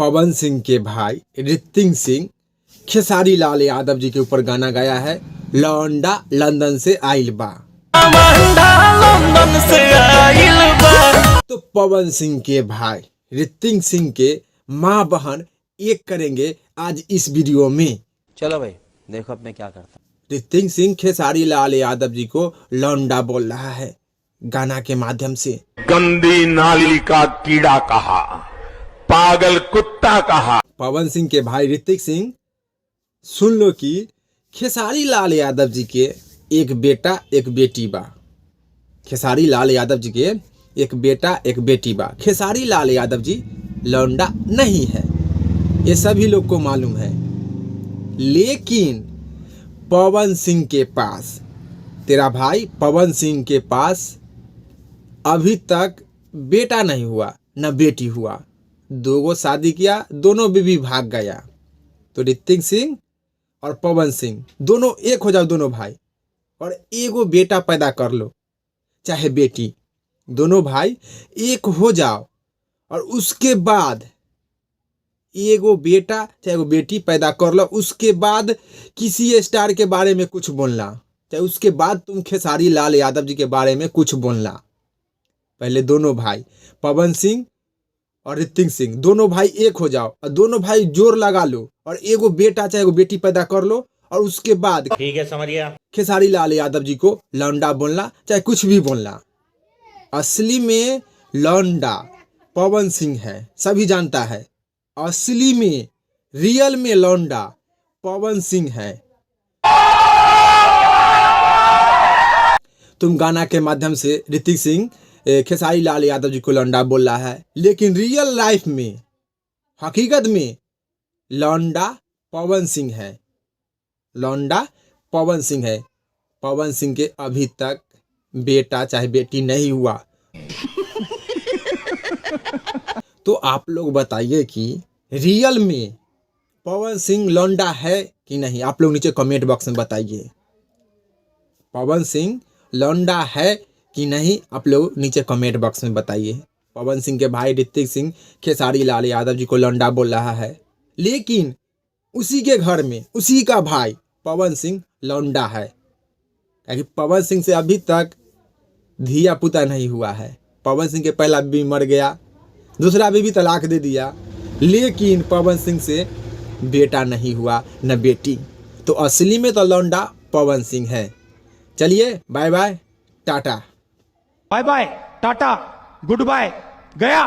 पवन सिंह के भाई ऋतिक सिंह खेसारी लाल यादव जी के ऊपर गाना गाया है, लौंडा लंदन से आइल बा। तो पवन सिंह के भाई ऋतिक सिंह के माँ बहन एक करेंगे आज इस वीडियो में। चलो भाई देखो अब मैं क्या करता हूँ। ऋतिक सिंह खेसारी लाल यादव जी को लौंडा बोल रहा है गाना के माध्यम से। गंदी नाली का कीड़ा कहा, पागल कुत्ता कहा। पवन सिंह के भाई ऋतिक सिंह सुन लो कि खेसारी लाल यादव जी के एक बेटा एक बेटी बा। खेसारी लाल यादव जी के एक बेटा एक बेटी बा। खेसारी लाल यादव जी लौंडा नहीं है, ये सभी लोग को मालूम है। लेकिन पवन सिंह के पास, तेरा भाई पवन सिंह के पास अभी तक बेटा नहीं हुआ न बेटी हुआ। दो शादी किया, दोनों बीवी भाग गया। तो ऋतिक सिंह और पवन सिंह दोनों एक हो जाओ, दोनों भाई, और एगो बेटा पैदा कर लो चाहे बेटी, दोनों भाई एक हो जाओ। और उसके बाद एगो बेटा चाहे एगो बेटी पैदा कर लो। उसके बाद किसी स्टार के बारे में कुछ बोलना, चाहे उसके बाद तुम खेसारी लाल यादव जी के बारे में कुछ बोलना। पहले दोनों भाई पवन सिंह और ऋतिक सिंह दोनों भाई एक हो जाओ और दोनों भाई जोर लगा लो और एगो बेटा चाहे एगो बेटी पैदा कर लो। और उसके बाद ठीक है, समझिए खेसारी लाल यादव जी को लौंडा बोलना चाहे कुछ भी बोलना। असली में लौंडा पवन सिंह है, सभी जानता है। असली में रियल में लौंडा पवन सिंह है। तुम गाना के माध्यम से ऋतिक सिंह खेसारी लाल यादव जी को लौंडा बोल रहा है, लेकिन रियल लाइफ में हकीकत में लौंडा पवन सिंह है। लौंडा पवन सिंह है। पवन सिंह के अभी तक बेटा चाहे बेटी नहीं हुआ। तो आप लोग बताइए कि रियल में पवन सिंह लौंडा है कि नहीं? आप लोग नीचे कमेंट बॉक्स में बताइए। पवन सिंह लौंडा है कि नहीं? आप लोग नीचे कमेंट बॉक्स में बताइए। पवन सिंह के भाई ऋतिक सिंह खेसारी लाल यादव जी को लौंडा बोल रहा है, लेकिन उसी के घर में उसी का भाई पवन सिंह लौंडा है। क्योंकि पवन सिंह से अभी तक धिया पुता नहीं हुआ है। पवन सिंह के पहला बीवी मर गया, दूसरा बीवी तलाक दे दिया, लेकिन पवन सिंह से बेटा नहीं हुआ न बेटी। तो असली में तो लौंडा पवन सिंह है। चलिए bye bye tata. Bye bye tata goodbye गया।